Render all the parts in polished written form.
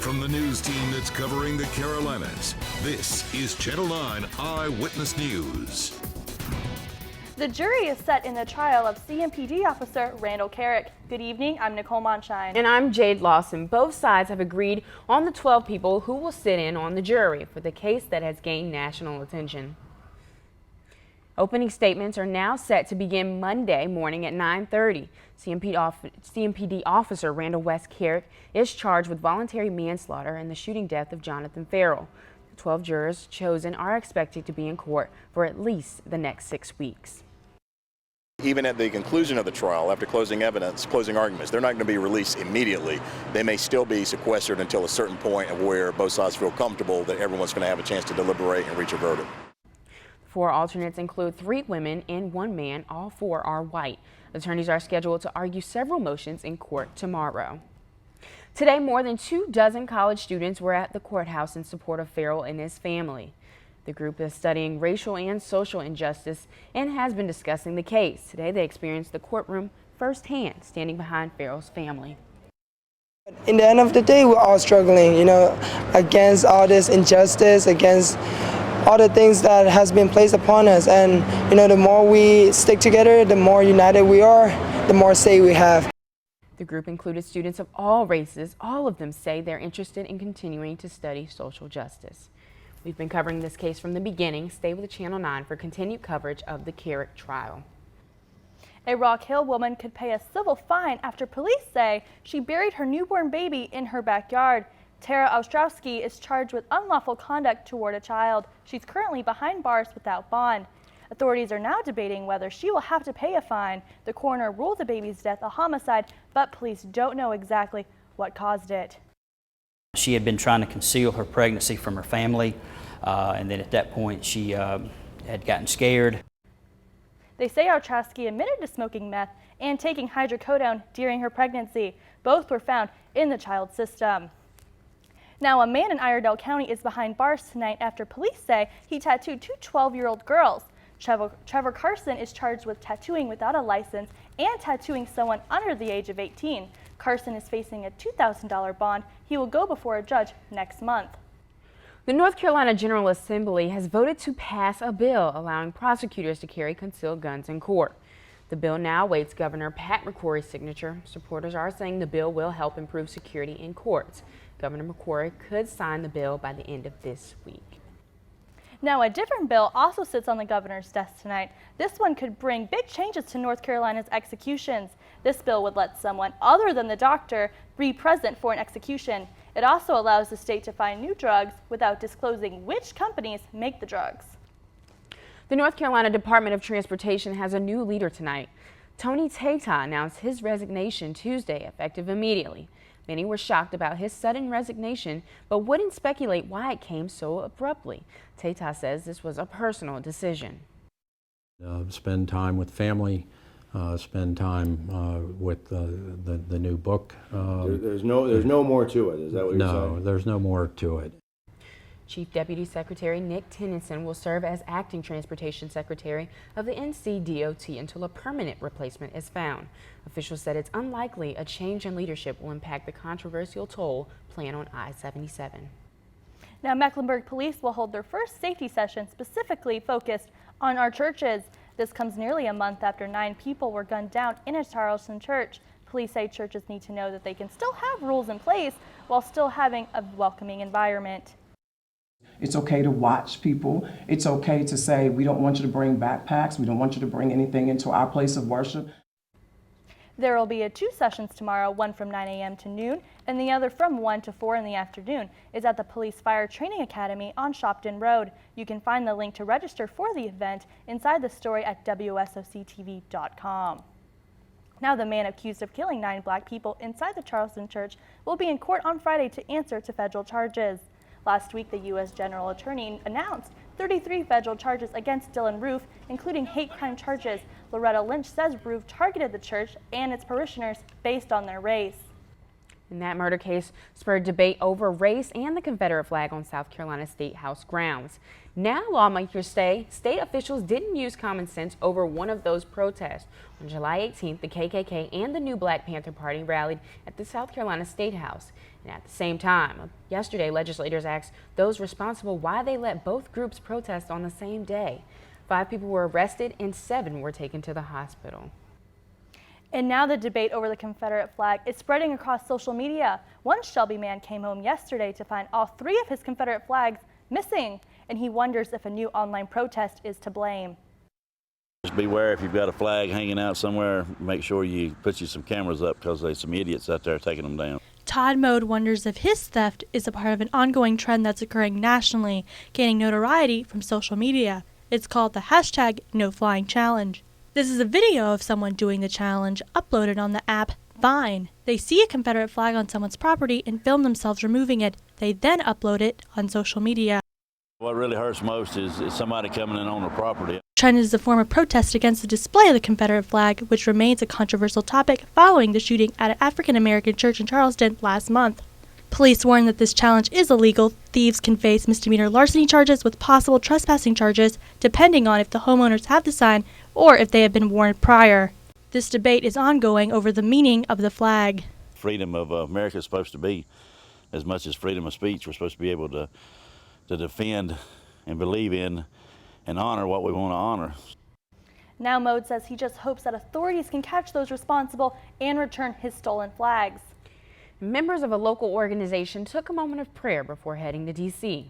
from the news team that's covering the Carolinas, this is Channel 9 Eyewitness News. The jury is set in the trial of CMPD officer Randall Carrick. Good evening, I'm Nichole Mondeshein. And I'm Jade, Lawson. Both sides have agreed on the 12 people who will sit in on the jury for the case that has gained national attention. Opening statements are now set to begin Monday morning at 9:30. CMPD officer Randall West Carrick is charged with voluntary manslaughter in the shooting death of Jonathan Farrell. The 12 jurors chosen are expected to be in court for at least the next 6 weeks. Even at the conclusion of the trial, after closing arguments, they're not going to be released immediately. They may still be sequestered until a certain point of where both sides feel comfortable that everyone's going to have a chance to deliberate and reach a verdict. 4 alternates include 3 women and 1 man. All 4 are white. Attorneys are scheduled to argue several motions in court tomorrow. Today, more than 24 college students were at the courthouse in support of Farrell and his family. The group is studying racial and social injustice and has been discussing the case. Today, they experienced the courtroom firsthand, standing behind Farrell's family. In the end of the day, we're all struggling, against all this injustice, against all the things that has been placed upon us. And, the more we stick together, the more united we are, the more say we have. The group included students of all races. All of them say they're interested in continuing to study social justice. We've been covering this case from the beginning. Stay with Channel 9 for continued coverage of the Carrick trial. A Rock Hill woman could pay a civil fine after police say she buried her newborn baby in her backyard. Tara Ostrowski is charged with unlawful conduct toward a child. She's currently behind bars without bond. Authorities are now debating whether she will have to pay a fine. The coroner ruled the baby's death a homicide, but police don't know exactly what caused it. She had been trying to conceal her pregnancy from her family, and then at that point she had gotten scared. They say Ostrowski admitted to smoking meth and taking hydrocodone during her pregnancy. Both were found in the child's system. Now, a man in Iredell County is behind bars tonight after police say he tattooed 2 12-year-old girls. Trevor Carson is charged with tattooing without a license and tattooing someone under the age of 18. Carson is facing a $2,000 bond. He will go before a judge next month. The North Carolina General Assembly has voted to pass a bill allowing prosecutors to carry concealed guns in court. The bill now awaits Governor Pat McCrory's signature. Supporters are saying the bill will help improve security in courts. Governor McCrory could sign the bill by the end of this week. Now, a different bill also sits on the governor's desk tonight. This one could bring big changes to North Carolina's executions. This bill would let someone other than the doctor be present for an execution. It also allows the state to find new drugs without disclosing which companies make the drugs. The North Carolina Department of Transportation has a new leader tonight. Tony Tata announced his resignation Tuesday, effective immediately. Many were shocked about his sudden resignation, but wouldn't speculate why it came so abruptly. Tata says this was a personal decision. Spend time with family, spend time with the new book. There's no more to it. Is that what you're saying? No, there's no more to it. Chief Deputy Secretary Nick Tennyson will serve as acting transportation secretary of the NCDOT until a permanent replacement is found. Officials said it's unlikely a change in leadership will impact the controversial toll plan on I-77. Now, Mecklenburg police will hold their first safety session specifically focused on our churches. This comes nearly a month after 9 people were gunned down in a Charleston church. Police say churches need to know that they can still have rules in place while still having a welcoming environment. It's okay to watch people. It's okay to say, we don't want you to bring backpacks. We don't want you to bring anything into our place of worship. There will be 2 sessions tomorrow, one from 9 a.m. to noon and the other from 1 to 4 in the afternoon. It's at the Police Fire Training Academy on Shopton Road. You can find the link to register for the event inside the story at WSOC-TV.com. Now, the man accused of killing 9 black people inside the Charleston church will be in court on Friday to answer to federal charges. Last week, the U.S. General Attorney announced 33 federal charges against Dylan Roof, including hate crime charges. Loretta Lynch says Roof targeted the church and its parishioners based on their race. And that murder case spurred debate over race and the Confederate flag on South Carolina State House grounds. Now lawmakers say state officials didn't use common sense over one of those protests. On July 18th, the KKK and the new Black Panther Party rallied at the South Carolina State House. And at the same time, yesterday, legislators asked those responsible why they let both groups protest on the same day. 5 people were arrested and 7 were taken to the hospital. And now the debate over the Confederate flag is spreading across social media. One Shelby man came home yesterday to find all 3 of his Confederate flags missing, and he wonders if a new online protest is to blame. Just beware if you've got a flag hanging out somewhere, make sure you put you some cameras up because there's some idiots out there taking them down. Todd Mode wonders if his theft is a part of an ongoing trend that's occurring nationally, gaining notoriety from social media. It's called the hashtag #NoFlyingChallenge. This is a video of someone doing the challenge uploaded on the app Vine. They see a Confederate flag on someone's property and film themselves removing it. They then upload it on social media. What really hurts most is somebody coming in on the property. The trend is a form of protest against the display of the Confederate flag, which remains a controversial topic following the shooting at an African-American church in Charleston last month. Police warn that this challenge is illegal. Thieves can face misdemeanor larceny charges with possible trespassing charges, depending on if the homeowners have the sign or if they have been warned prior. This debate is ongoing over the meaning of the flag. Freedom of America is supposed to be, as much as freedom of speech, we're supposed to be able to defend and believe in and honor what we want to honor. Now Mode says he just hopes that authorities can catch those responsible and return his stolen flags. Members of a local organization took a moment of prayer before heading to D.C.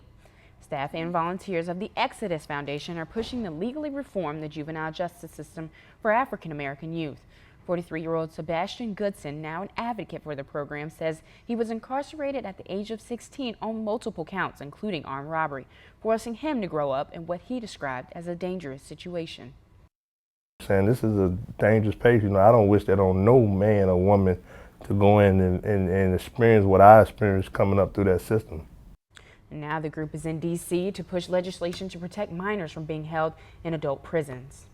Staff and volunteers of the Exodus Foundation are pushing to legally reform the juvenile justice system for African American youth. 43-year-old Sebastian Goodson, now an advocate for the program, says he was incarcerated at the age of 16 on multiple counts, including armed robbery, forcing him to grow up in what he described as a dangerous situation. Saying this is a dangerous place. You know, I don't wish that on no man or woman to go in and experience what I experienced coming up through that system. And now the group is in D.C. to push legislation to protect minors from being held in adult prisons.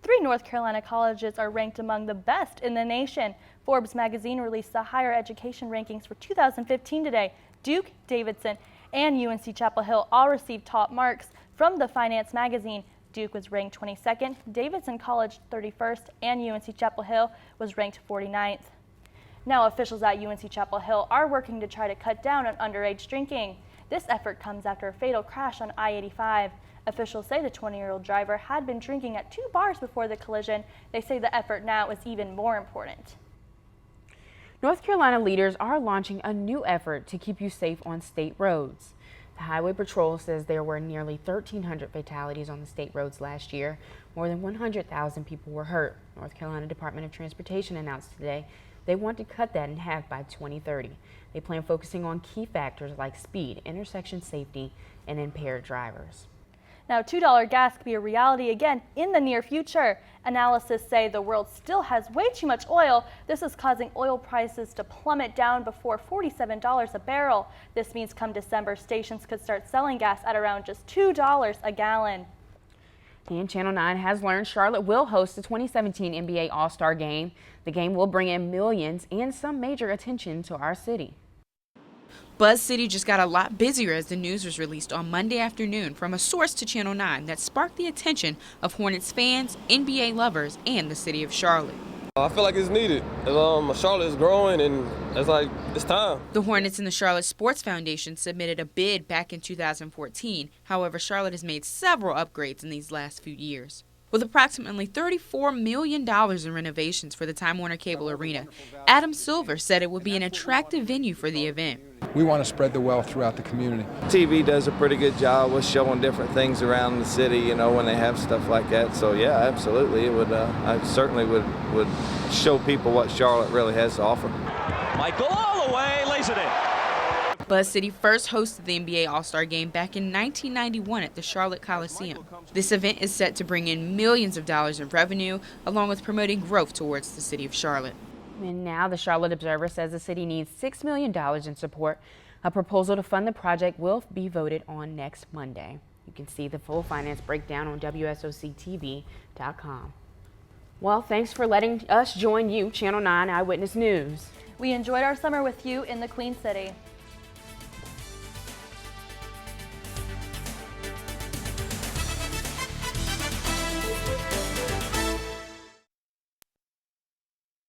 3 North Carolina colleges are ranked among the best in the nation. Forbes magazine released the higher education rankings for 2015 today. Duke, Davidson, and UNC Chapel Hill all received top marks from the Finance magazine. Duke was ranked 22nd, Davidson College 31st, and UNC Chapel Hill was ranked 49th. Now officials at UNC Chapel Hill are working to try to cut down on underage drinking. This effort comes after a fatal crash on I-85. Officials say the 20-year-old driver had been drinking at 2 bars before the collision. They say the effort now is even more important. North Carolina leaders are launching a new effort to keep you safe on state roads. The Highway Patrol says there were nearly 1,300 fatalities on the state roads last year. More than 100,000 people were hurt. North Carolina Department of Transportation announced today they want to cut that in half by 2030. They plan focusing on key factors like speed, intersection safety, and impaired drivers. Now, $2 gas could be a reality again in the near future. Analysts say the world still has way too much oil. This is causing oil prices to plummet down before $47 a barrel. This means come December, stations could start selling gas at around just $2 a gallon. And Channel 9 has learned Charlotte will host the 2017 NBA All-Star Game. The game will bring in millions and some major attention to our city. Buzz City just got a lot busier as the news was released on Monday afternoon from a source to Channel 9 that sparked the attention of Hornets fans, NBA lovers, and the city of Charlotte. I feel like it's needed. Charlotte is growing and it's time. The Hornets and the Charlotte Sports Foundation submitted a bid back in 2014. However, Charlotte has made several upgrades in these last few years. With approximately $34 million in renovations for the Time Warner Cable Arena, Adam Silver said it would be an attractive venue for the event. We want to spread the wealth throughout the community. TV does a pretty good job with showing different things around the city, you know, when they have stuff like that. So yeah, absolutely, it would. I certainly would show people what Charlotte really has to offer. Michael all the way, lays it in. Buzz City first hosted the NBA All-Star Game back in 1991 at the Charlotte Coliseum. This event is set to bring in millions of dollars in revenue, along with promoting growth towards the city of Charlotte. And now the Charlotte Observer says the city needs $6 million in support. A proposal to fund the project will be voted on next Monday. You can see the full finance breakdown on WSOC-TV.com. Well, thanks for letting us join you, Channel 9 Eyewitness News. We enjoyed our summer with you in the Queen City.